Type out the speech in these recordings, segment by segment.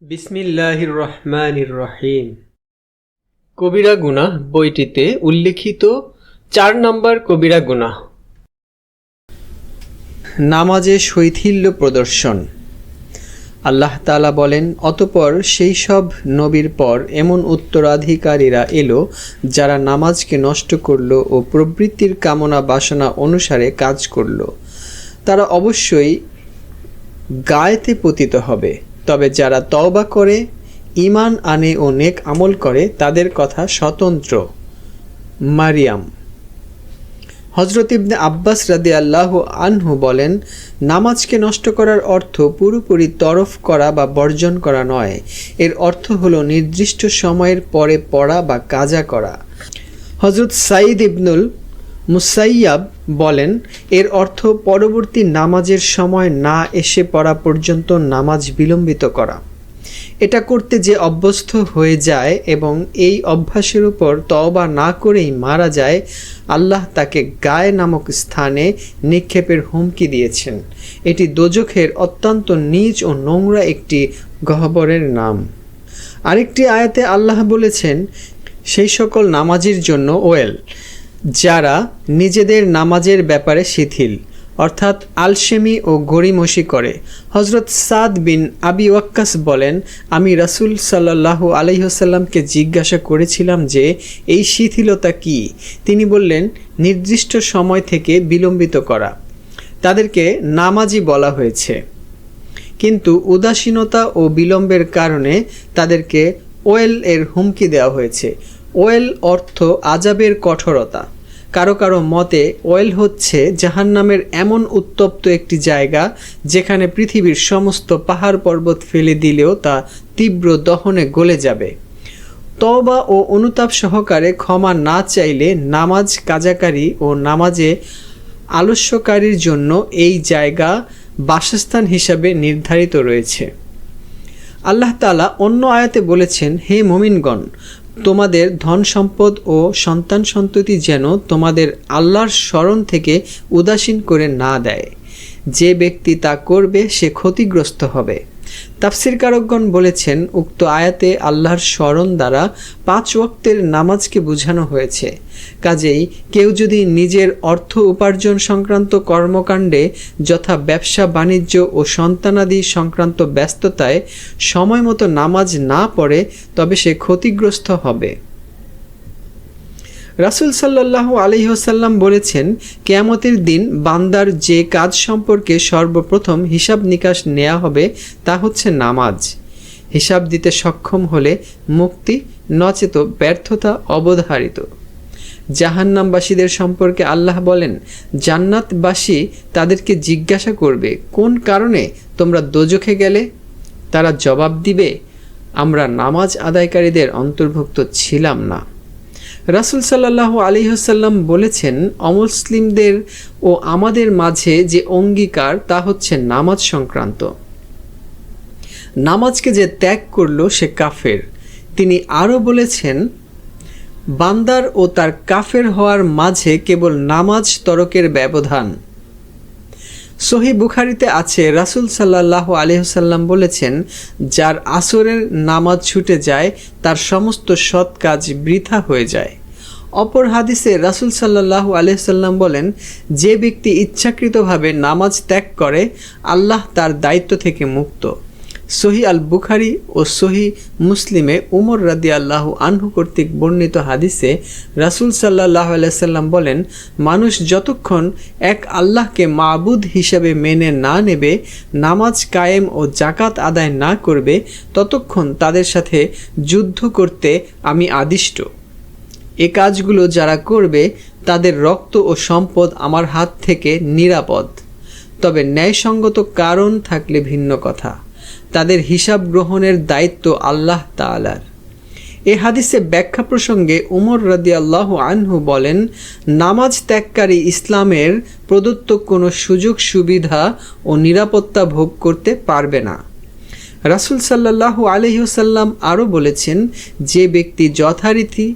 বিসমিল্লাহির রহমানির রহিম। কবিরা গুনাহ বইটিতে উল্লিখিত ৪ নম্বর কবিরা গুনাহ, নামাজে শৈথিল্য প্রদর্শন। আল্লাহ তাআলা বলেন, অতঃপর সেই সব নবীর পর এমন উত্তরাধিকারীরা এলো যারা নামাজকে নষ্ট করল ও প্রবৃত্তির কামনা বাসনা অনুসারে কাজ করল। তারা অবশ্যই গায়েতে পতিত হবে। তবে যারা তওবা করে, ঈমান আনে ও নেক আমল করে তাদের কথা স্বতন্ত্র। মারিয়াম। হযরত ইবনে আব্বাস রাদিয়াল্লাহু আনহু বলেন, নামাজকে নষ্ট করার অর্থ পুরোপুরি তরফ করা বা বর্জন করা নয়। এর অর্থ হলো নির্দিষ্ট সময়ের পরে পড়া বা কাজা করা। হযরত সাঈদ ইবনুল মুসাইয়াব বলেন, এর অর্থ পরবর্তী নামাজের সময় না এসে পড়া পর্যন্ত নামাজ বিলম্বিত করা। এটা করতে যে অভ্যস্ত হয়ে যায় এবং এই অভ্যাসের উপর তওবা না করেই মারা যায়, আল্লাহ তাকে গায়ে নামক স্থানে নিক্ষেপের হুমকি দিয়েছেন। এটি দোজখের অত্যন্ত নীচ ও নোংরা একটি গহ্বরের নাম। আরেকটি আয়াতে আল্লাহ বলেছেন, সেই সকল নামাজীর জন্য ওয়েল যারা নিজেদের নামাজের ব্যাপারে শিথিল, অর্থাৎ আলসেমি ও গড়িমসি করে। হযরত সাদ বিন আবি ওয়াক্কাস বলেন, আমি রাসূল সাল্লাল্লাহু আলাইহি ওয়াসাল্লামকে জিজ্ঞাসা করেছিলাম যে এই শিথিলতা কি। তিনি বললেন, নির্দিষ্ট সময় থেকে বিলম্বিত করা। তাদেরকে নামাজি বলা হয়েছে, কিন্তু উদাসীনতা ও বিলম্বের কারণে তাদেরকে ওয়েল এর হুমকি দেওয়া হয়েছে। ওয়েল অর্থ আযাবের কঠোরতা। কারো কারো মতে ওয়েল হচ্ছে জাহান্নামের এমন উত্তপ্ত একটি জায়গা যেখানে পৃথিবীর সমস্ত পাহাড় পর্বত ফেলে দিলেও তা তীব্র দহনে গলে যাবে। তওবা ও অনুতাপ সহকারে ক্ষমা না চাইলে নামাজ কাজাকারী ও নামাজে আলস্যকারীর জন্য এই জায়গা বাসস্থান হিসাবে নির্ধারিত রয়েছে। আল্লাহ তাআলা অন্য আয়াতে বলেছেন, হে মুমিনগণ, তোমাদের ধন সম্পদ ও সন্তান সন্ততি যেন তোমাদের আল্লাহর স্মরণ থেকে উদাসীন করে না দেয়। যে ব্যক্তি তা করবে সে ক্ষতিগ্রস্ত হবে। তাফসীরকারকগণ বলেছেন, উক্ত আয়াতে আল্লাহর স্মরণ দ্বারা 5 ওয়াক্তের নামাজকে বোঝানো হয়েছে। কাজেই কেউ যদি নিজের অর্থ উপার্জন সংক্রান্ত কর্মকাণ্ডে যথা ব্যবসা বাণিজ্য ও সন্তানাদি সংক্রান্ত ব্যস্ততায় সময় মতো নামাজ না পড়ে তবে সে ক্ষতিগ্রস্ত হবে। রাসূল সাল্লাল্লাহু আলাইহি ওয়াসাল্লাম বলেছেন, কিয়ামতের দিন বান্দার যে কাজ সম্পর্কে সর্বপ্রথম হিসাব নিকাশ নেওয়া হবে তা হচ্ছে নামাজ। হিসাব দিতে সক্ষম হলে মুক্তি, নচেত ব্যর্থতা অবধারিত। জাহান্নামবাসীদের সম্পর্কে আল্লাহ বলেন, জান্নাতবাসী তাদেরকে জিজ্ঞাসা করবে, কোন কারণে তোমরা দোজখে গেলে? তারা জবাব দিবে, আমরা নামাজ আদায়কারীদের অন্তর্ভুক্ত ছিলাম না। রাসূল সাল্লাল্লাহু আলাইহি ওয়াসাল্লাম বলেছেন, অমুসলিমদের ও আমাদের মাঝে যে অঙ্গীকার তা হচ্ছে নামাজ সংক্রান্ত। নামাজকে যে ত্যাগ করলো সে কাফের। তিনি আরও বলেছেন, বান্দার ও তার কাফের হওয়ার মাঝে কেবল নামাজ তরকের ব্যবধান। সহিহ বুখারীতে আছে, রাসূল সাল্লাল্লাহু আলাইহি ওয়াসাল্লাম বলেছেন, যার আসরের নামাজ ছুটে যায় তার সমস্ত সৎ কাজ বৃথা হয়ে যায়। অপর হাদিসে রাসূল সাল্লাল্লাহু আলাইহি ওয়াসাল্লাম বলেন, যে ব্যক্তি ইচ্ছাকৃতভাবে নামাজ ত্যাগ করে আল্লাহ তার দায়িত্ব থেকে মুক্ত। সহিহ আল বুখারী ও সহিহ মুসলিমে উমর রাদিয়াল্লাহু আনহু কর্তৃক বর্ণিত হাদিসে রাসূল সাল্লাল্লাহু আলাইহি ওয়াসাল্লাম বলেন, মানুষ যতক্ষণ এক আল্লাহকে মাবুদ হিসাবে মেনে না নেবে, নামাজ কায়েম ও যাকাত আদায় না করবে, ততক্ষণ তাদের সাথে যুদ্ধ করতে আমি আদিষ্ট। এ কাজগুলো যারা করবে তাদের রক্ত ও সম্পদ আমার হাত থেকে নিরাপদ, তবে ন্যায়সঙ্গত কারণ থাকলে ভিন্ন কথা। তাদের হিসাব গ্রহণের দায়িত্ব আল্লাহ তাআলার। এ হাদিসে ব্যাখ্যা প্রসঙ্গে উমর রাদিয়াল্লাহু আনহু বলেন, নামাজ ত্যাগকারী ইসলামের প্রদত্ত কোনো সুযোগ সুবিধা ও নিরাপত্তা ভোগ করতে পারবে না। রাসূল সাল্লাল্লাহু আলাইহি ওয়াসাল্লাম আরও বলেছেন, যে ব্যক্তি যথারীতি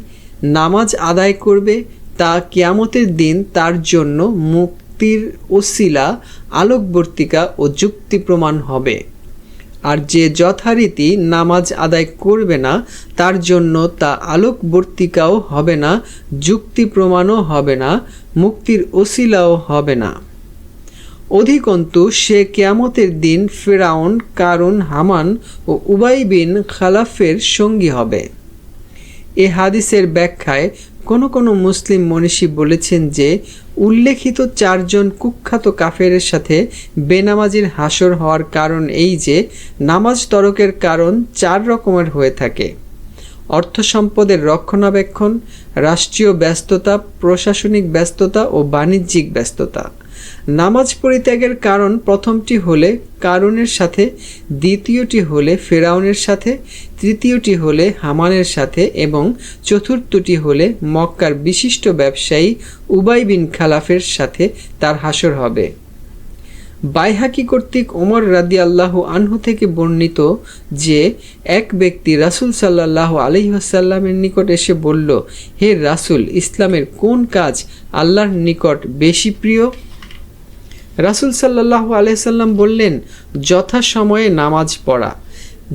নামাজ আদায় করবে তা কিয়ামতের দিন তার জন্য মুক্তির ওসিলা, আলোকবর্তিকা ও যুক্তি প্রমাণ হবে। আর যে যথারীতি নামাজ আদায় করবে না তার জন্য তা আলোকবর্তিকাও হবে না, যুক্তি প্রমাণও হবে না, মুক্তির ওসিলাও হবে না। অধিকন্তু সে কিয়ামতের দিন ফিরআউন, কারুন, হামান ও উবাই বিন খালাফের সঙ্গী হবে। এ হাদিসের ব্যাখ্যায় কোনো মুসলিম মনীষী বলেছেন যে উল্লেখিত 4 জন কুখ্যাত কাফেরের সাথে বেনামাজির হাসর হওয়ার কারণ এই যে নামাজ তরকের কারণ 4 রকমের হয়ে থাকে: অর্থ সম্পদের রক্ষণাবেক্ষণ, রাষ্ট্রীয় ব্যস্ততা, প্রশাসনিক ব্যস্ততা ও বাণিজ্যিক ব্যস্ততা। নামাজ পরিত্যাগের কারণ প্রথমটি হলে কারুনের সাথে, দ্বিতীয়টি হলে ফেরাউনের সাথে, তৃতীয়টি হলে হামানের সাথে এবং চতুর্থটি হলে মক্কার বিশিষ্ট ব্যবসায়ী উবাই বিন খালাফের সাথে তার হাসর হবে। বাইহাকি কর্তৃক ওমর রাদিয়াল্লাহু আনহু থেকে বর্ণিত যে এক ব্যক্তি রাসূল সাল্লাল্লাহু আলাইহি ওয়াসাল্লামের নিকট এসে বলল, হে রাসূল, ইসলামের কোন কাজ আল্লাহর নিকট বেশি প্রিয়? রাসূল সাল্লাল্লাহু আলাইহি সাল্লাম বললেন, যথাসময়ে নামাজ পড়া।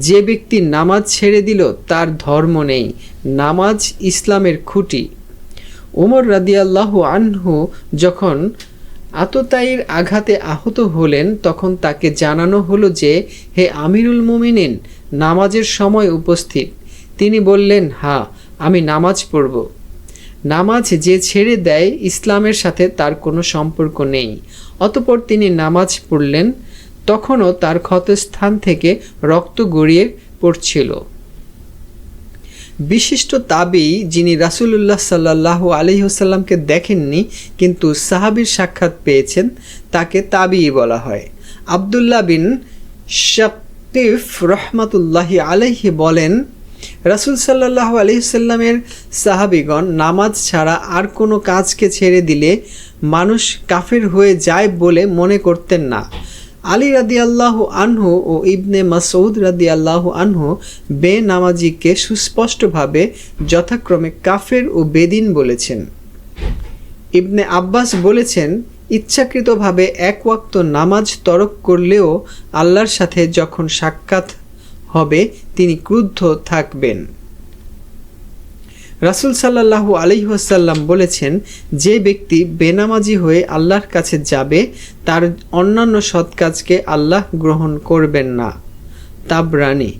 যে ব্যক্তি নামাজ ছেড়ে দিল তার ধর্ম নেই। নামাজ ইসলামের খুঁটি। ওমর রাদিয়াল্লাহু আনহু যখন আততায়ীর আঘাতে আহত হলেন তখন তাকে জানানো হলো যে, হে আমিরুল মুমিনিন, নামাজের সময় উপস্থিত। তিনি বললেন, হ্যাঁ, আমি নামাজ পড়ব। নামাজ যে ছেড়ে দেয় ইসলামের সাথে তার কোনো সম্পর্ক নেই। অতঃপর তিনি নামাজ পড়লেন। তখনও তার ক্ষতস্থান থেকে রক্ত গড়িয়ে পড়ছিল। বিশিষ্ট তাবিঈ যিনি রাসূলুল্লাহ সাল্লাল্লাহু আলাইহি ওয়াসাল্লামকে দেখেননি কিন্তু সাহাবীর সাক্ষাৎ পেয়েছেন তাকে তাবিঈ বলা হয়। আব্দুল্লাহ বিন শাকিফ রাহমাতুল্লাহি আলাইহি বলেন, রাসূল সাল্লাল্লাহু আলাইহি ওয়াসাল্লামের সাহাবীগণ নামাজ ছাড়া আর কোনো কাজকে ছেড়ে দিলে মানুষ কাফের হয়ে যায় বলে মনে করতেন না। আলী রাদিয়াল্লাহু আনহু ও ইবনে মাসউদ রাদিয়াল্লাহু আনহু বেনামাজিকে সুস্পষ্টভাবে যথাক্রমে কাফের ও বেদিন বলেছেন। ইবনে আব্বাস বলেছেন, ইচ্ছাকৃতভাবে এক ওয়াক্ত নামাজ তরক করলেও আল্লাহর সাথে যখন সাক্ষাৎ হবে তিনি ক্রুদ্ধ থাকবেন। রাসূল সাল্লাল্লাহু আলাইহি ওয়াসাল্লাম বলেছেন, যে ব্যক্তি বেনামাজি হয়ে আল্লাহর কাছে যাবে তার অন্যান্য সৎ কাজকে আল্লাহ গ্রহণ করবেন না। তাবরানী।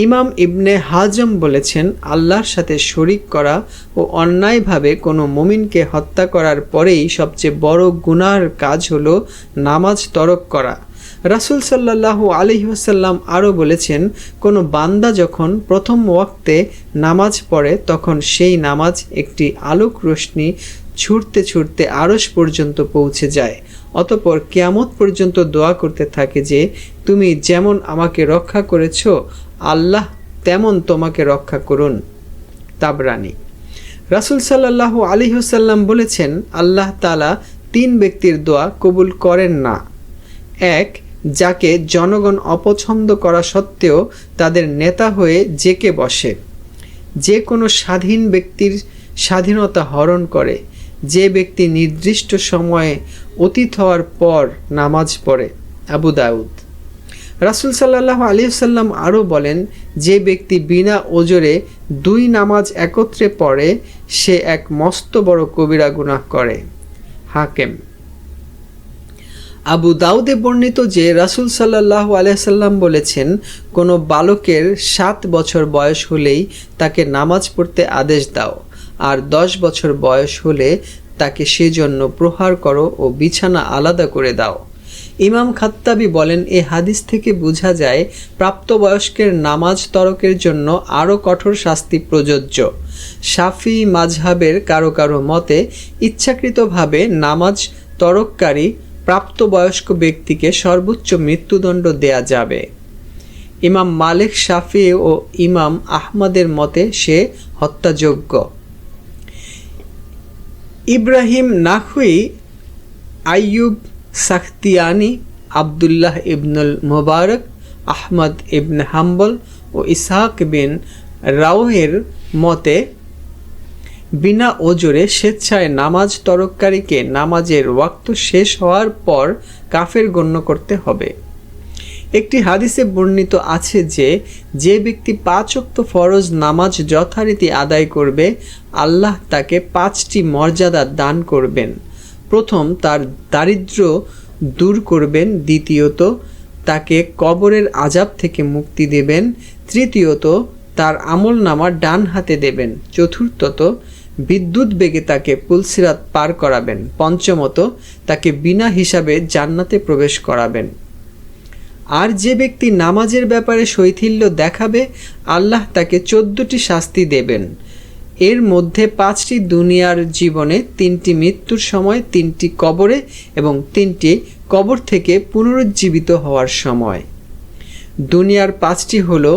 ইমাম ইবনে হাজম বলেছেন, আল্লাহর সাথে শরিক করা ও অন্যায়ভাবে কোনো মুমিনকে হত্যা করার পরেই সবচেয়ে বড় গুনাহর কাজ হলো নামাজ তরক করা। রাসূল সাল্লাল্লাহু আলাইহি ওয়াসাল্লাম আরও বলেছেন, কোনো বান্দা যখন প্রথম ওয়াক্তে নামাজ পড়ে তখন সেই নামাজ একটি আলোক রশ্মি ছুটতে ছুটতে আরশ পর্যন্ত পৌঁছে যায়। অতঃপর কিয়ামত পর্যন্ত দোয়া করতে থাকে যে, তুমি যেমন আমাকে রক্ষা করেছ আল্লাহ তেমন তোমাকে রক্ষা করুন। তাবরানী। রাসূল সাল্লাল্লাহু আলাইহি ওয়াসাল্লাম বলেছেন, আল্লাহ তাআলা 3 ব্যক্তির দোয়া কবুল করেন না। 1, যাকে জনগণ অপছন্দ করা সত্ত্বেও তাদের নেতা হয়ে জেকে বসে। যে কোনো স্বাধীন ব্যক্তির স্বাধীনতা হরণ করে। যে ব্যক্তি নির্দিষ্ট সময়ে অতীত হওয়ার পর নামাজ পড়ে। আবু দাউদ। রাসূল সাল্লাল্লাহু আলাইহি ওয়াসাল্লাম আরও বলেন, যে ব্যক্তি বিনা ওজরে 2 নামাজ একত্রে পড়ে সে এক মস্ত বড় কবিরা গুনাহ করে। হাকিম। আবু দাউদে বর্ণিত যে রাসূল সাল্লাল্লাহু আলাইহি ওয়াসাল্লাম বলেছেন, কোনো বালকের 7 বছর বয়স হলেই তাকে নামাজ পড়তে আদেশ দাও, আর 10 বছর বয়স হলে তাকে সেজন্য প্রহার করো ও বিছানা আলাদা করে দাও। ইমাম খাত্তাবী বলেন, এ হাদিস থেকে বোঝা যায় প্রাপ্তবয়স্কের নামাজ তরকের জন্য আরও কঠোর শাস্তি প্রযোজ্য। শাফি মাযহাবের কারো কারো মতে ইচ্ছাকৃতভাবে নামাজ তরককারী প্রাপ্তবয়স্ক ব্যক্তিকে সর্বোচ্চ মৃত্যুদণ্ড দেয়া যাবে। ইমাম মালিক, শাফি ও ইমাম আহমদের মতে সে হত্যাযোগ্য। ইব্রাহিম নাখউই, আইয়ুব সাখতিয়ানি, আবদুল্লাহ ইবনুল মুবারক, আহমদ ইবনে হাম্বল ও ইসহাক বিন রাওহের মতে বিনা ওজরে স্বেচ্ছায় নামাজ তরককারীকে নামাজের ওয়াক্ত শেষ হওয়ার পর কাফের গণ্য করতে হবে। একটি হাদিসে বর্ণিত আছে যে যে ব্যক্তি 5 ওয়াক্ত ফরজ নামাজ যথারীতি আদায় করবে, আল্লাহ তাকে 5টি মর্যাদা দান করবেন। প্রথম, তার দারিদ্র্য দূর করবেন। দ্বিতীয়ত, তাকে কবরের আযাব থেকে মুক্তি দেবেন। তৃতীয়ত, তার আমলনামা ডান হাতে দেবেন। চতুর্থত, বিদ্যুৎ বেগে তাকে পুলসিরাত পার করাবেন। পঞ্চমত, তাকে বিনা হিসাবে জান্নাতে প্রবেশ করাবেন। আর যে ব্যক্তি নামাজের ব্যাপারে শৈথিল্য দেখাবে, আল্লাহ তাকে 14টি শাস্তি দেবেন। এর মধ্যে 5টি দুনিয়ার জীবনে, 3টি মৃত্যুর সময়, 3টি কবরে এবং 3টি কবর থেকে পুনরুজ্জীবিত হওয়ার সময়। দুনিয়ার 5টি হলো,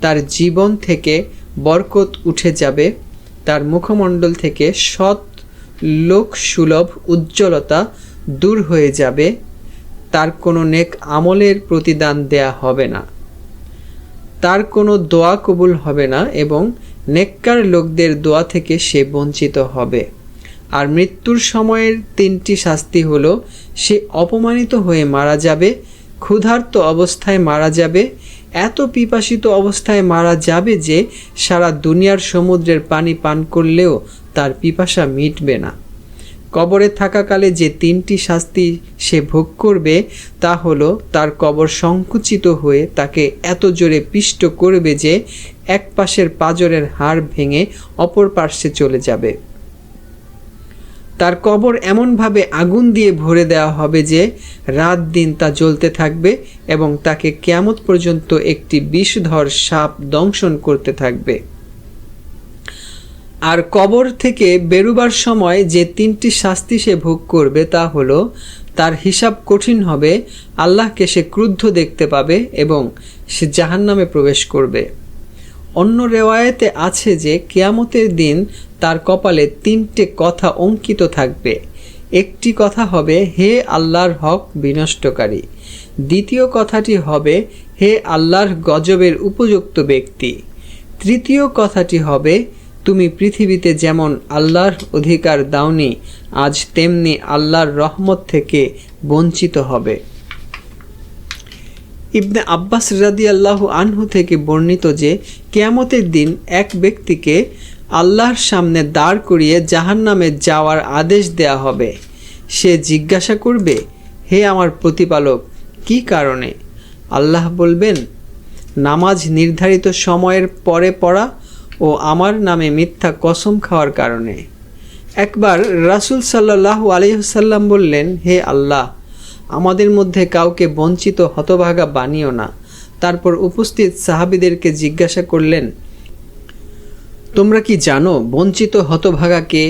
তার জীবন থেকে বরকত উঠে যাবে, তার মুখমণ্ডল থেকে সৎ লোক সুলভ উজ্জ্বলতা দূর হয়ে যাবে, তার কোনো নেক আমলের প্রতিদান দেয়া হবে না, তার কোনো দোয়া কবুল হবে না এবং নেককার লোকদের দোয়া থেকে সে বঞ্চিত হবে। আর মৃত্যুর সময়ের 3টি শাস্তি হলো, সে অপমানিত হয়ে মারা যাবে, ক্ষুধার্ত অবস্থায় মারা যাবে, এত পিপাসিত অবস্থায় মারা যাবে যে সারা দুনিয়ার সমুদ্রের পানি পান করলেও তার পিপাসা মিটবে না। কবরে থাকাকালে যে 3টি শাস্তি সে ভোগ করবে তা হলো, তার কবর সংকুচিত হয়ে তাকে এত জোরে পিষ্ট করবে যে এক পাশের পাঁজরের হাড় ভেঙে অপর পার্শ্বে চলে যাবে। তার কবর এমনভাবে আগুন দিয়ে ভরে দেওয়া হবে যে রাত দিন তা জ্বলতে থাকবে এবং তাকে কিয়ামত পর্যন্ত একটি বিষধর সাপ দংশন করতে থাকবে। আর কবর থেকে বেরুবার সময় যে 3টি শাস্তি সে ভোগ করবে তা হলো, তার হিসাব কঠিন হবে, আল্লাহকে সে ক্রুদ্ধ দেখতে পাবে এবং সে জাহান্নামে প্রবেশ করবে। অন্য রেওয়ায়েতে আছে যে কিয়ামতের দিন তার কপালে 3টে কথা অঙ্কিত থাকবে। একটি কথা হবে, হে আল্লাহর হক বিনষ্টকারী। দ্বিতীয় কথাটি হবে, হে আল্লাহর গজবের উপযুক্ত ব্যক্তি। তৃতীয় কথাটি হবে, তুমি পৃথিবীতে যেমন আল্লাহর অধিকার দাওনি, আজ তেমনি আল্লাহর রহমত থেকে বঞ্চিত হবে। ইবনে আব্বাস রাদিয়াল্লাহু আনহু থেকে বর্ণিত যে কিয়ামতের দিন এক ব্যক্তিকে আল্লাহর সামনে দাঁড় করিয়ে জাহান্নামে যাওয়ার আদেশ দেয়া হবে। সে জিজ্ঞাসা করবে, হে আমার প্রতিপালক, কি কারণে? আল্লাহ বলবেন, নামাজ নির্ধারিত সময়ের পরে পড়া ও আমার নামে মিথ্যা কসম খাওয়ার কারণে। একবার রাসূল সাল্লাল্লাহু আলাইহি ওয়াসাল্লাম বললেন, হে আল্লাহ, আমাদের মধ্যে কাউকে বঞ্চিত হতভাগা বানিও না। তারপর উপস্থিত সাহাবীদেরকে জিজ্ঞাসা করলেন, তোমরা কি জানো বঞ্চিত হতভাগা কে?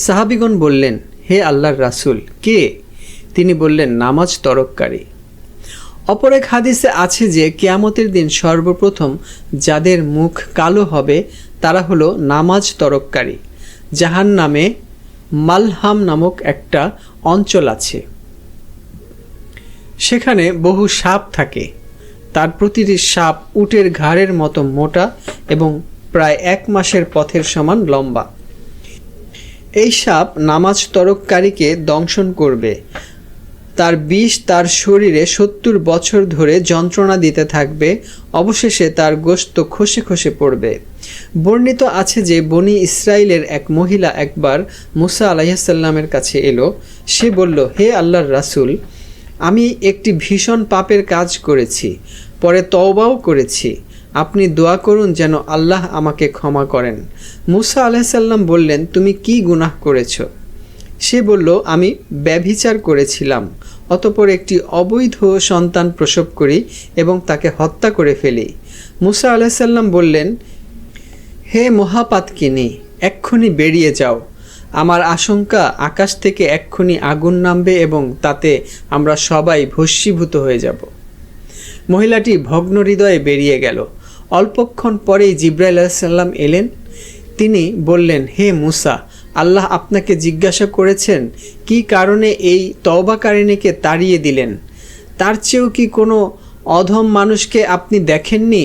সাহাবীগণ বললেন, হে আল্লাহর রাসূল, কে? তিনি বললেন, নামাজ তরককারী। অপর এক হাদিসে আছে যে কিয়ামতের দিন সর্বপ্রথম যাদের মুখ কালো হবে তারা হলো নামাজ তরককারী। জাহান্নামে মালহাম নামক একটা অঞ্চল আছে, সেখানে বহু সাপ থাকে। তার প্রতিটি সাপ উটের ঘাড়ের মতো মোটা এবং প্রায় 1 মাসের পথের সমান লম্বা। এই সাপ নামাজ তরককারীকে দংশন করবে। তার বিষ তার শরীরে 70 বছর ধরে যন্ত্রণা দিতে থাকবে। অবশেষে তার গোশত খসে খসে পড়বে। বর্ণিত আছে যে বনি ইসরাইলের এক মহিলা একবার মুসা আলাইহিস সালামের কাছে এলো। সে বলল, হে আল্লাহর রাসূল, আমি একটি ভীষণ পাপের কাজ করেছি, পরে তওবাও করেছি। আপনি দোয়া করুন যেন আল্লাহ আমাকে ক্ষমা করেন। মুসা আলাইহিস সালাম বললেন, তুমি কি গুনাহ করেছো? সে বলল, আমি ব্যভিচার করেছিলাম, অতঃপর একটি অবৈধ সন্তান প্রসব করি এবং তাকে হত্যা করে ফেলি। মুসা আলাইহিস সালাম বললেন, হে মহাপাতকিনী, এক্ষুনি বেরিয়ে যাও। আমার আশঙ্কা আকাশ থেকে এক্ষুনি আগুন নামবে এবং তাতে আমরা সবাই ভস্মীভূত হয়ে যাব। মহিলাটি ভগ্ন হৃদয়ে বেরিয়ে গেল। অল্পক্ষণ পরেই জিবরাইল আলাইহিস সালাম এলেন। তিনি বললেন, হে মুসা, আল্লাহ আপনাকে জিজ্ঞাসা করেছেন কি কারণে এই তওবাকারিণীকে তাড়িয়ে দিলেন। তার চেয়েও কি কোনো অধম মানুষকে আপনি দেখেননি?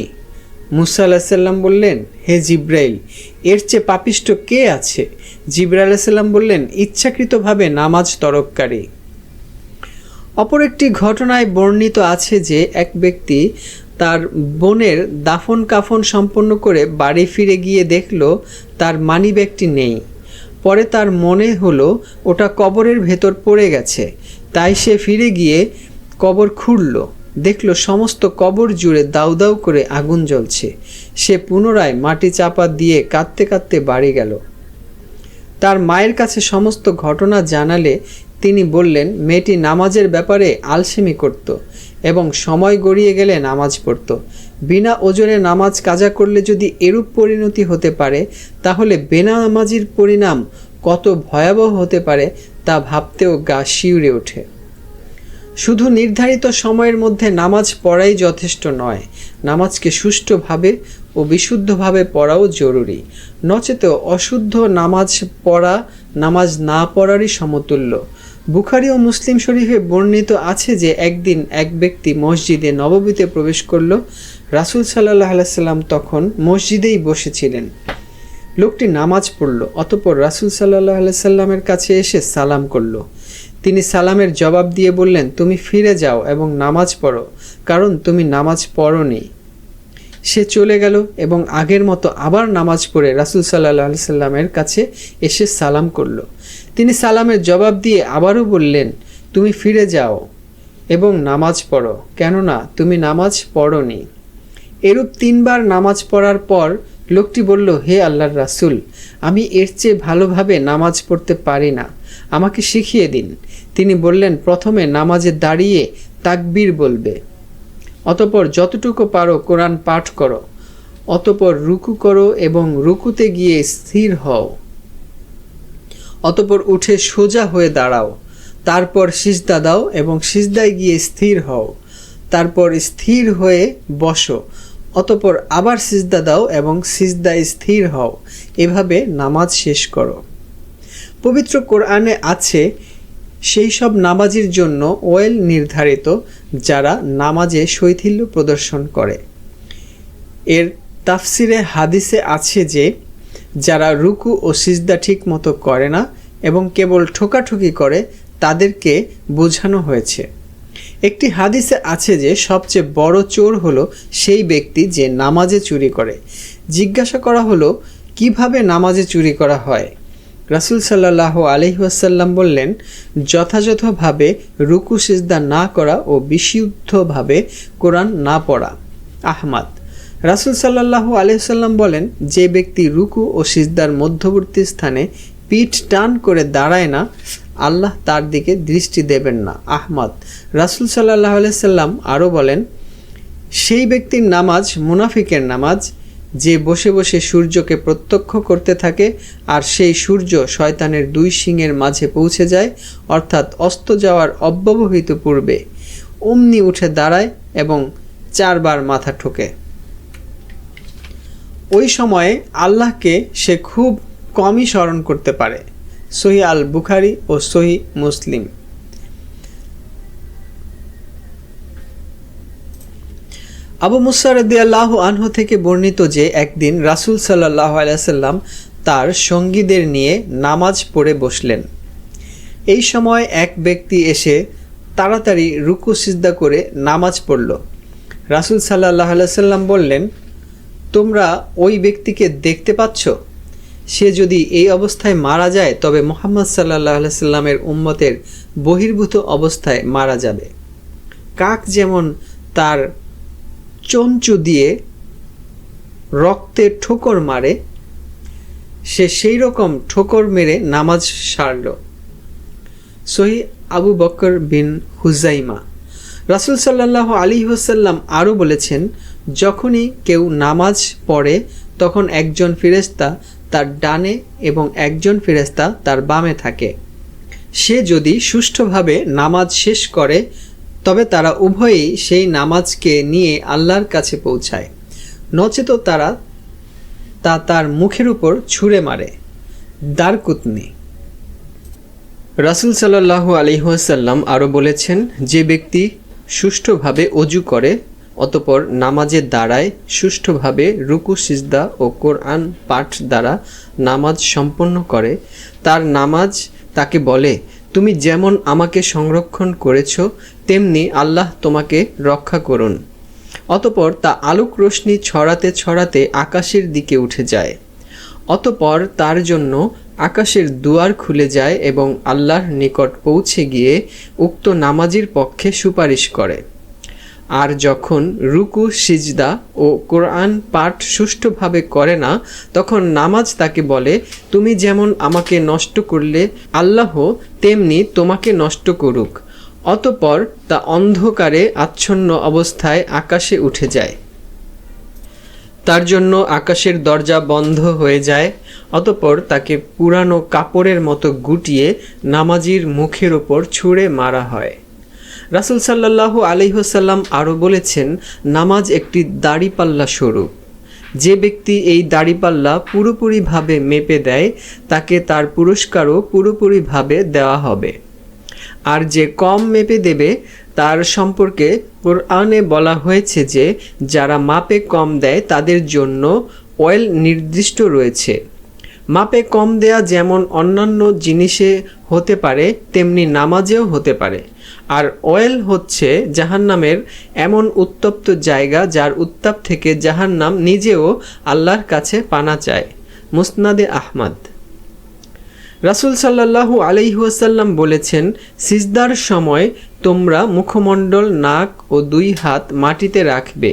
মুসা আলাইহিস সালাম বললেন, হে জিবরাইল, এর চেয়ে পাপিষ্ঠ কে আছে? জিবরাইল আলাইহিস সালাম বললেন, ইচ্ছাকৃতভাবে নামাজ তরককারী। অপর একটি ঘটনায় বর্ণিত আছে যে এক ব্যক্তি তার বোনের দাফন কাফন সম্পন্ন করে বাড়ি ফিরে গিয়ে দেখল তার মানিব্যাগটি নেই। পরে তার মনে হলো ওটা কবরের ভেতর পড়ে গেছে, তাই সে ফিরে গিয়ে কবর খুঁড়ল, দেখল সমস্ত কবর জুড়ে দাউ দাউ করে আগুন জ্বলছে। সে পুনরায় মাটি চাপা দিয়ে কাঁদতে কাঁদতে বাড়ি গেল। তার মায়ের কাছে সমস্ত ঘটনা জানালে তিনি বললেন, মেয়েটি নামাজের ব্যাপারে আলসেমি করত এবং সময় গড়িয়ে গেলে নামাজ পড়ত। বিনা ওজনে নামাজ কাজা করলে যদি এরূপ পরিণতি হতে পারে, তাহলে বেনামাজির পরিণাম কত ভয়াবহ হতে পারে তা ভাবতেও গা শিউরে ওঠে। শুধু নির্ধারিত সময়ের মধ্যে নামাজ পড়াই যথেষ্ট নয়, নামাজকে সুষ্ঠুভাবে ও বিশুদ্ধভাবে পড়াও জরুরি। নচেত অশুদ্ধ নামাজ পড়া নামাজ না পড়ারই সমতুল্য। বুখারী ও মুসলিম শরীফে বর্ণিত আছে যে একদিন এক ব্যক্তি মসজিদে নববীতে প্রবেশ করল। রাসূল সাল্লাল্লাহু আলাইহি সাল্লাম তখন মসজিদেই বসেছিলেন। লোকটি নামাজ পড়ল, অতঃপর রাসূল সাল্লাল্লাহু আলাইহি সাল্লামের কাছে এসে সালাম করল। তিনি সালামের জবাব দিয়ে বললেন, তুমি ফিরে যাও এবং নামাজ পড়ো, কারণ তুমি নামাজ পড়োনি। সে চলে গেল এবং আগের মতো আবার নামাজ পড়ে রাসূল সাল্লাল্লাহু আলাইহি সাল্লামের কাছে এসে সালাম করল। তিনি সালামের জবাব দিয়ে আবারও বললেন, তুমি ফিরে যাও এবং নামাজ পড়ো, কেননা তুমি নামাজ পড়োনি। এরূপ 3 বার নামাজ পড়ার পর লোকটি বলল, হে আল্লাহর রাসূল, আমি এর চেয়ে ভালোভাবে নামাজ পড়তে পারি না, আমাকে শিখিয়ে দিন। তিনি বললেন, প্রথমে নামাজে দাঁড়িয়ে তাকবীর বলবে, অতঃপর যতটুকু পারো কোরআন পাঠ করো, অতঃপর রুকু করো এবং রুকুতে গিয়ে স্থির হও, অতঃপর উঠে সোজা হয়ে দাঁড়াও, তারপর সিজদা দাও এবং সিজদায় গিয়ে স্থির হও, তারপর স্থির হয়ে বসো, অতঃপর আবার সিজদা দাও এবং সিজদায় স্থির হও, এভাবে নামাজ শেষ করো। পবিত্র কোরআনে আছে সেই সব নামাজির জন্য ওয়েল নির্ধারিত যারা নামাজে শৈথিল্য প্রদর্শন করে। এর তাফসিরে হাদিসে আছে যে যারা রুকু ও সিজদা ঠিক মতো করে না এবং কেবল ঠোকাঠুকি করে তাদেরকে বোঝানো হয়েছে। একটি হাদিসে আছে যে সবচেয়ে বড় চোর হলো সেই ব্যক্তি যে নামাজে চুরি করে। জিজ্ঞাসা করা হলো, কিভাবে নামাজে চুরি করা হয়? রাসূল সাল্লাল্লাহু আলাইহি ওয়াসাল্লাম বললেন, যথাযথভাবে রুকু সিজদা না করা ও বিশুদ্ধভাবে কোরআন না পড়া। আহমদ। রাসূল সাল্লাল্লাহু আলাইহি ওয়াসাল্লাম বলেন, যে ব্যক্তি রুকু ও সিজদার মধ্যবর্তী স্থানে পিঠ টান করে দাঁড়ায় না, আল্লাহ তার দিকে দৃষ্টি দেবেন না। আহমদ। রাসূল সাল্লাল্লাহু আলাইহি ওয়াসাল্লাম আরও বলেন, সেই ব্যক্তির নামাজ মুনাফিকের নামাজ, যে বসে বসে সূর্যকে প্রত্যক্ষ করতে থাকে আর সেই সূর্য শয়তানের 2 শিংয়ের মাঝে পৌঁছে যায়, অর্থাৎ অস্ত যাওয়ার অব্যবহিত পূর্বে অমনি উঠে দাঁড়ায় এবং 4 বার মাথা ঠোকে। ওই সময়ে আল্লাহকে সে খুব কমই স্মরণ করতে পারে। সহিহ আল বুখারী ও সহিহ মুসলিম। আবু মুসা রাদিয়াল্লাহু আনহু থেকে বর্ণিত যে একদিন রাসূল সাল্লাল্লাহু আলাইহি ওয়াসাল্লাম তার সঙ্গীদের নিয়ে নামাজ পড়ে বসলেন। এই সময় এক ব্যক্তি এসে তাড়াতাড়ি রুকু সিজদা করে নামাজ পড়ল। রাসূল সাল্লাল্লাহু আলাইহি ওয়াসাল্লাম বললেন, তোমরা ওই ব্যক্তিকে দেখতে পাচ্ছ? সে যদি এই অবস্থায় মারা যায় তবে মুহাম্মদ সাল্লাল্লাহু আলাইহি ওয়াসাল্লামের উম্মতের বহির্ভূত অবস্থায় মারা যাবে। কাক যেমন তার চঞ্চু দিয়ে রক্তে ঠোকর মারে, সে সেই রকম ঠোকর মেরে নামাজ সারল। সহিহ আবু বকর বিন হুজাইমা। রাসূল সাল্লাল্লাহু আলাইহি ওয়াসাল্লাম আরও বলেছেন, যখনই কেউ নামাজ পড়ে তখন একজন ফেরেশতা তার ডানে এবং একজন ফেরেশতা তার বামে থাকে। সে যদি সুষ্ঠুভাবে নামাজ শেষ করে তবে তারা উভয়েই সেই নামাজকে নিয়ে আল্লাহর কাছে পৌঁছায়, নচেত তারা তা তার মুখের উপর ছুঁড়ে মারে। দারকুতনি। রাসূল সাল্লাল্লাহু আলাইহি ওয়াসাল্লাম আরও বলেছেন, যে ব্যক্তি সুষ্ঠুভাবে অজু করে অতঃপর নামাজে দাঁড়ায়, সুষ্ঠুভাবে রুকু সিজদা ও কোরআন পাঠ দ্বারা নামাজ সম্পন্ন করে, তার নামাজ তাকে বলে তুমি যেমন আমাকে সংরক্ষণ করেছ, তেমনি আল্লাহ তোমাকে রক্ষা করুন। অতঃপর তা আলোক রশ্মি ছড়াতে ছড়াতে আকাশের দিকে উঠে যায়। অতঃপর তার জন্য আকাশের দুয়ার খুলে যায় এবং আল্লাহর নিকট পৌঁছে গিয়ে উক্ত নামাজির পক্ষে সুপারিশ করে। আর যখন রুকু, সিজদা ও কোরআন পাঠ সুষ্ঠুভাবে করে না, তখন নামাজ তাকে বলে, তুমি যেমন আমাকে নষ্ট করলে, আল্লাহ তেমনি তোমাকে নষ্ট করুক। অতঃপর তা অন্ধকারে আচ্ছন্ন অবস্থায় আকাশে উঠে যায়। তার জন্য আকাশের দরজা বন্ধ হয়ে যায়। অতঃপর তাকে পুরানো কাপড়ের মতো গুটিয়ে নামাজির মুখের ওপর ছুঁড়ে মারা হয়। রাসূল সাল্লাল্লাহু আলাইহি ওয়াসাল্লাম আরও বলেছেন, নামাজ একটি দাড়িপাল্লা স্বরূপ। যে ব্যক্তি এই দাড়িপাল্লা পুরোপুরিভাবে মেপে দেয়, তাকে তার পুরস্কারও পুরোপুরিভাবে দেওয়া হবে। আর যে কম মেপে দেবে, তার সম্পর্কে কোরআনে বলা হয়েছে যে যারা মাপে কম দেয় তাদের জন্য অয়েল নির্দিষ্ট রয়েছে। মাপে কম দেয়া যেমন অন্যান্য জিনিসে হতে পারে, তেমনি নামাজেও হতে পারে। আর অয়েল হচ্ছে জাহান্নামের এমন উত্তপ্ত জায়গা যার উত্তাপ থেকে জাহান্নাম নিজেও আল্লাহর কাছে পানা চায়। মুসনাদে আহমদ। রাসূল সাল্লাল্লাহু আলাইহি ওয়াসাল্লাম বলেছেন, সিজদার সময় তোমরা মুখমণ্ডল, নাক ও 2 হাত মাটিতে রাখবে,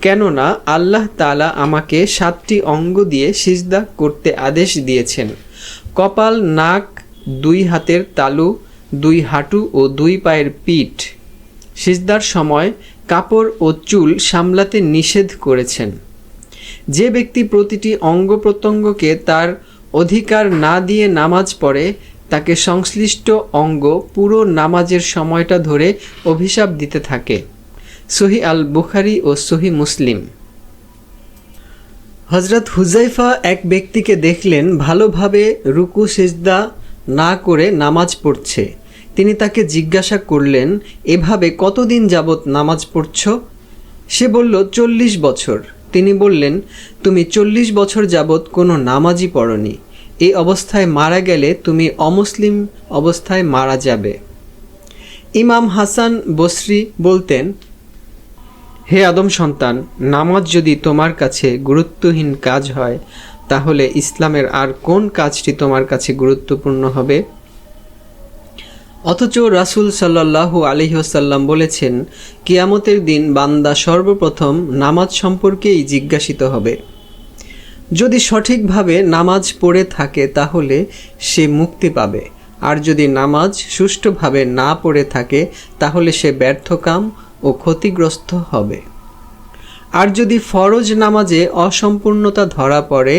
কেননা আল্লাহ তাআলা আমাকে 7টি অঙ্গ দিয়ে সিজদা করতে আদেশ দিয়েছেন: কপাল, নাক, 2 হাতের তালু, 2 হাঁটু ও 2 পায়ের পিঠ। সিজদার সময় কাপড় ও চুল সামলাতে নিষেধ করেছেন। যে ব্যক্তি প্রতিটি অঙ্গ প্রত্যঙ্গকে তার অধিকার না দিয়ে নামাজ পড়ে, তাকে সংশ্লিষ্ট অঙ্গ পুরো নামাজের সময়টা ধরে অভিশাপ দিতে থাকে। সহিহ আল বুখারী ও সহিহ মুসলিম। হযরত হুযায়ফা এক ব্যক্তিকে দেখলেন ভালোভাবে রুকু সিজদা না করে নামাজ পড়ছে। তিনি তাকে জিজ্ঞাসা করলেন, এভাবে কতদিন যাবৎ নামাজ পড়ছ? সে বলল, 40 বছর। তিনি বললেন, তুমি 40 বছর যাবৎ কোনো নামাজই পড়নি। এই অবস্থায় মারা গেলে তুমি অমুসলিম অবস্থায় মারা যাবে। ইমাম হাসান বসরি বলতেন, হে আদম সন্তান, নামাজ যদি তোমার কাছে গুরুত্বহীন কাজ হয়, তাহলে ইসলামের আর কোন কাজটি তোমার কাছে গুরুত্বপূর্ণ হবে? অথচ রাসূল সাল্লাল্লাহু আলাইহি ওয়াসাল্লাম বলেছেন, কিয়ামতের দিন বান্দা সর্বপ্রথম নামাজ সম্পর্কেই জিজ্ঞাসিত হবে। যদি সঠিকভাবে নামাজ পড়ে থাকে তাহলে সে মুক্তি পাবে, আর যদি নামাজ সুষ্ঠুভাবে না পড়ে থাকে তাহলে সে ব্যর্থকাম ও ক্ষতিগ্রস্ত হবে। আর যদি ফরজ নামাজে অসম্পূর্ণতা ধরা পড়ে,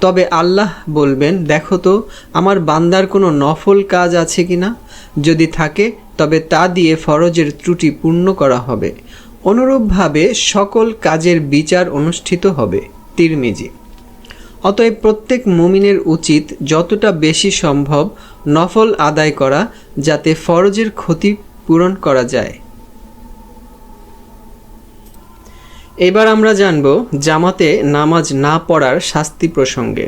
তবে আল্লাহ বলবেন, দেখো তো আমার বান্দার কোনো নফল কাজ আছে কিনা। যদি থাকে তবে তা দিয়ে ফরজের ত্রুটি পূর্ণ করা হবে। অনুরূপভাবে সকল কাজের বিচার অনুষ্ঠিত হবে। তিরমিজি। অতএব প্রত্যেক মুমিনের উচিত যতটা বেশি সম্ভব নফল আদায় করা, যাতে ফরজের ক্ষতি পূরণ করা যায়। এবার আমরা জানব জামাতে নামাজ না পড়ার শাস্তি প্রসঙ্গে।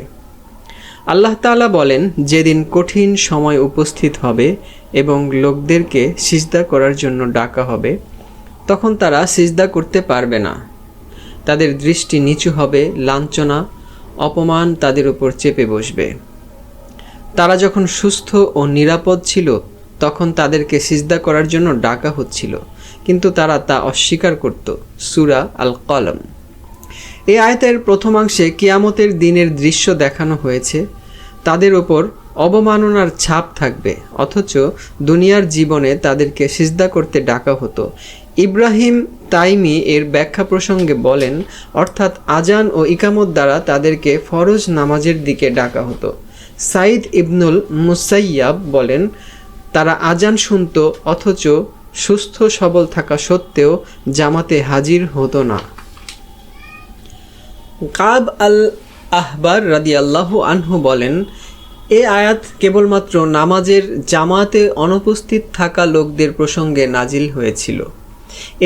আল্লাহ তাআলা বলেন, যেদিন কঠিন সময় উপস্থিত হবে এবং লোকদেরকে সিজদা করার জন্য ডাকা হবে, তখন তারা সিজদা করতে পারবে না। তাদের দৃষ্টি নিচু হবে, লাঞ্ছনা, অপমান তাদের উপর চেপে বসবে। তারা যখন সুস্থ ও নিরাপদ ছিল, তখন তাদেরকে সিজদা করার জন্য ডাকা হচ্ছিল, কিন্তু তারা তা অস্বীকার করত। সূরা আল কলম। এই আয়াতের প্রথমাংশে কিয়ামতের দিনের দৃশ্য দেখানো হয়েছে। তাদের ওপর অবমাননার ছাপ থাকবে, অথচ দুনিয়ার জীবনে তাদেরকে সিজদা করতে ডাকা হতো। ইব্রাহিম তাইমি এর ব্যাখ্যা প্রসঙ্গে বলেন, অর্থাৎ আজান ও ইকামত দ্বারা তাদেরকে ফরজ নামাজের দিকে ডাকা হতো। সাইদ ইবনুল মুসাইয়াব বলেন, তারা আজান শুনত, অথচ সুস্থ সবল থাকা সত্ত্বেও জামাতে হাজির হতো না। কাব আল আহবার রাদিয়াল্লাহু আনহু বলেন, এ আয়াত কেবলমাত্র নামাজের জামাতে অনুপস্থিত থাকা লোকদের প্রসঙ্গে নাজিল হয়েছিল।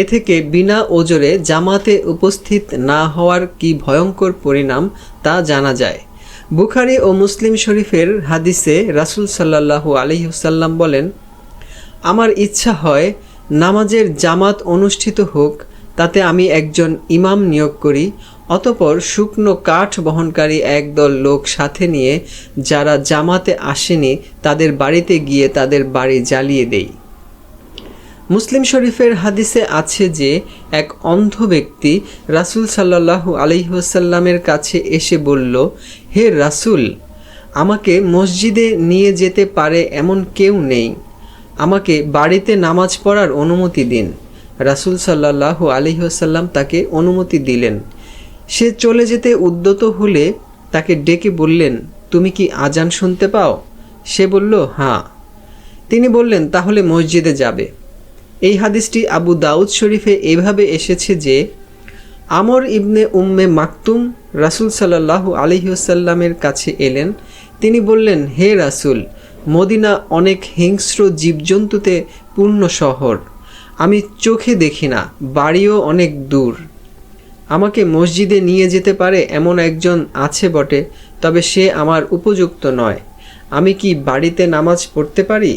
এ থেকে বিনা ওজরে জামাতে উপস্থিত না হওয়ার কি ভয়ঙ্কর পরিণাম তা জানা যায়। বুখারী ও মুসলিম শরীফের হাদিসে রাসূল সাল্লাল্লাহু আলাইহি ওয়াসাল্লাম বলেন, আমার ইচ্ছা হয় নামাজের জামাত অনুষ্ঠিত হোক, তাতে আমি একজন ইমাম নিয়োগ করি, অতঃপর শুকনো কাঠ বহনকারী একদল লোক সাথে নিয়ে যারা জামাতে আসেনি তাদের বাড়িতে গিয়ে তাদের বাড়ি জ্বালিয়ে দেই। মুসলিম শরীফের হাদিসে আছে যে এক অন্ধ ব্যক্তি রাসূল সাল্লাল্লাহু আলাইহি ওয়াসাল্লামের কাছে এসে বলল, হে রাসূল, আমাকে মসজিদে নিয়ে যেতে পারে এমন কেউ নেই, আমাকে বাড়িতে নামাজ পড়ার অনুমতি দিন। রাসূল সাল্লাল্লাহু আলাইহি ওয়াসাল্লাম তাকে অনুমতি দিলেন। সে চলে যেতে উদ্যত হলে তাকে ডেকে বললেন, তুমি কি আজান শুনতে পাও? সে বলল, হ্যাঁ। তিনি বললেন, তাহলে মসজিদে যাবে। এই হাদিসটি আবু দাউদ শরীফে এভাবে এসেছে যে আমর ইবনে উম্মে মাকতুম রাসূল সাল্লাল্লাহু আলাইহি ওয়াসাল্লামের কাছে এলেন। তিনি বললেন, হে রাসূল, মদিনা অনেক হিংস্র জীবজন্তুতে পূর্ণ শহর, আমি চোখে দেখি না, বাড়িও অনেক দূর। আমাকে মসজিদে নিয়ে যেতে পারে এমন একজন আছে বটে, তবে সে আমার উপযুক্ত নয়। আমি কি বাড়িতে নামাজ পড়তে পারি?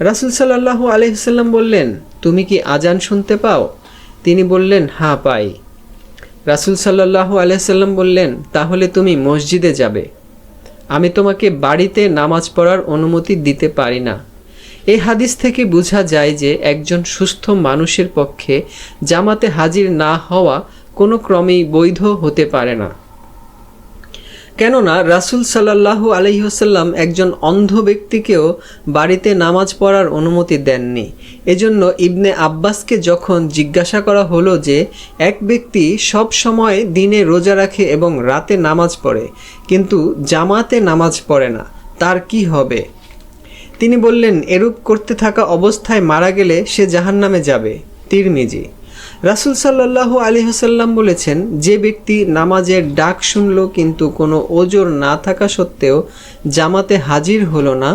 রাসূল সাল্লাল্লাহু আলাইহি ওয়াসাল্লাম বললেন, তুমি কি আজান শুনতে পাও? তিনি বললেন, হ্যাঁ পাই। রাসূল সাল্লাল্লাহু আলাইহি ওয়াসাল্লাম বললেন, তাহলে তুমি মসজিদে যাবে, আমি তোমাকে বাড়িতে নামাজ পড়ার অনুমতি দিতে পারি না। এই হাদিস থেকে বোঝা যায় যে একজন সুস্থ মানুষের পক্ষে জামাতে হাজির না হওয়া কোনো ক্রমেই বৈধ হতে পারে না। কেননা রাসূল সাল্লাল্লাহু আলাইহি ওয়াসাল্লাম একজন অন্ধ ব্যক্তিকেও বাড়িতে নামাজ পড়ার অনুমতি দেননি। এজন্য ইবনে আব্বাসকে যখন জিজ্ঞাসা করা হলো যে এক ব্যক্তি সব সময় দিনে রোজা রাখে এবং রাতে নামাজ পড়ে, কিন্তু জামাতে নামাজ পড়ে না, তার কি হবে? তিনি বললেন, এরূপ করতে থাকা অবস্থায় মারা গেলে সে জাহান্নামে যাবে। তিরমিজি। রাসূল সাল্লাল্লাহু আলাইহি ওয়াসাল্লাম বলেছেন, যে ব্যক্তি নামাজের ডাক শুনল কিন্তু কোনো ওজর না থাকা সত্ত্বেও জামাতে হাজির হলো না,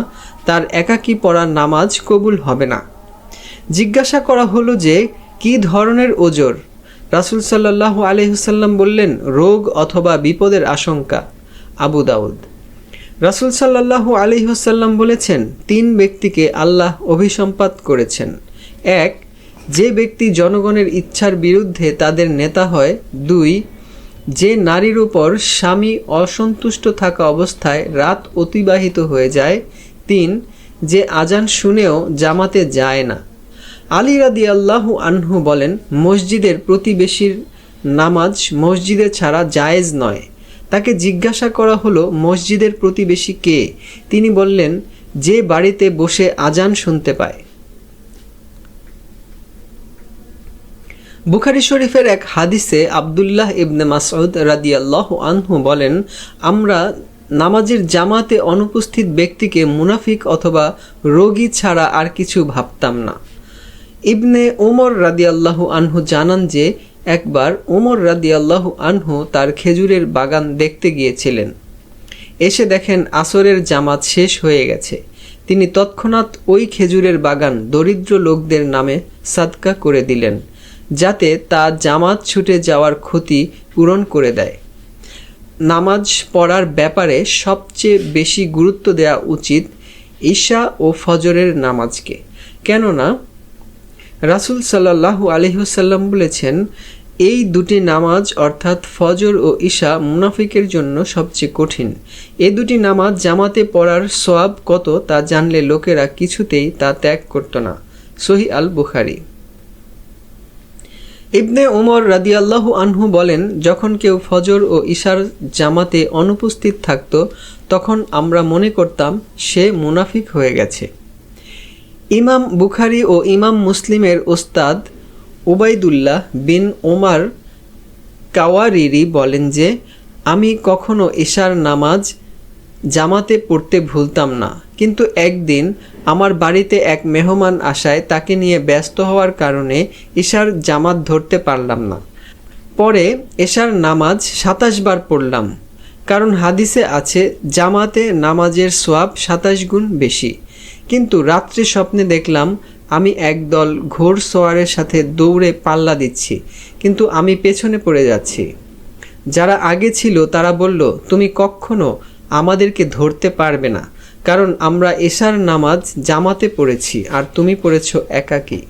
তার একাকী পড়া নামাজ কবুল হবে না। জিজ্ঞাসা করা হলো যে কী ধরনের ওজর? রাসূল সাল্লাল্লাহু আলাইহি ওয়াসাল্লাম বললেন, রোগ অথবা বিপদের আশঙ্কা। আবু দাউদ। রাসূল সাল্লাল্লাহু আলাইহি ওয়াসাল্লাম বলেছেন, 3 ব্যক্তিকে আল্লাহ অভিসম্পাত করেছেন। 1, যে ব্যক্তি জনগণের ইচ্ছার বিরুদ্ধে তাদের নেতা হয়। 2, যে নারীর উপর স্বামী অসন্তুষ্ট থাকা অবস্থায় রাত অতিবাহিত হয়ে যায়। 3, যে আজান শুনেও জামাতে যায় না। আলী রাদিয়াল্লাহু আনহু বলেন, মসজিদের প্রতিবেশীর নামাজ মসজিদে ছাড়া জায়েজ নয়। তাকে জিজ্ঞাসা করা হলো, মসজিদের প্রতিবেশী কে? তিনি বললেন, যে বাড়িতে বসে আজান শুনতে পায়। বুখারী শরীফের এক হাদিসে আব্দুল্লাহ ইবনে মাসউদ রাদিয়াল্লাহু আনহু বলেন, আমরা নামাজের জামাতে অনুপস্থিত ব্যক্তিকে মুনাফিক অথবা রোগী ছাড়া আর কিছু ভাবতাম না। ইবনে ওমর রাদিয়াল্লাহু আনহু জানান যে একবার ওমর রাদিয়াল্লাহু আনহু তার খেজুরের বাগান দেখতে গিয়েছিলেন। এসে দেখেন আসরের জামাত শেষ হয়ে গেছে। তিনি তৎক্ষণাৎ ওই খেজুরের বাগান দরিদ্র লোকদের নামে সাদকা করে দিলেন, যাতে তা জামাত ছুটে যাওয়ার ক্ষতি পূরণ করে দেয়। নামাজ পড়ার ব্যাপারে সবচেয়ে বেশি গুরুত্ব দেওয়া উচিত ঈশা ও ফজরের নামাজকে, কেননা রাসূল সাল্লাল্লাহু আলাইহি ওয়াসাল্লাম বলেছেন, এই দুটি নামাজ অর্থাৎ ফজর ও ঈশা মুনাফিকের জন্য সবচেয়ে কঠিন। এই দুটি নামাজ জামাতে পড়ার সওয়াব কত তা জানলে লোকেরা কিছুতেই তা ত্যাগ করত না। সহিহ আল বুখারী। ইবনে ওমর রাদিয়াল্লাহু আনহু বলেন, যখন কেউ ফজর ও ঈশার জামাতে অনুপস্থিত থাকত, তখন আমরা মনে করতাম সে মুনাফিক হয়ে গেছে। ইমাম বুখারী ও ইমাম মুসলিমের ওস্তাদ উবাইদুল্লাহ বিন ওমর কাওয়ারিরি বলেন যে, আমি কখনো ঈশার নামাজ জামাতে পড়তে ভুলতাম না, কিন্তু একদিন আমার বাড়িতে এক মেহমান আসায় তাকে নিয়ে ব্যস্ত হওয়ার কারণে ঈশার জামাত ধরতে পারলাম না। পরে ঈশার নামাজ 27 বার পড়লাম, কারণ হাদিসে আছে জামাতে নামাজের সওয়াব 27 গুণ বেশি। কিন্তু রাত্রে স্বপ্নে দেখলাম আমি একদল ঘোড়সওয়ারের সাথে দৌড়ে পাল্লা দিচ্ছি, কিন্তু আমি পেছনে পড়ে যাচ্ছি। যারা আগে ছিল তারা বলল, তুমি কখনো আমাদেরকে ধরতে পারবে না, কারণ আমরা এশার নামাজ জামাতে পড়েছি আর তুমি পড়েছ একাকী।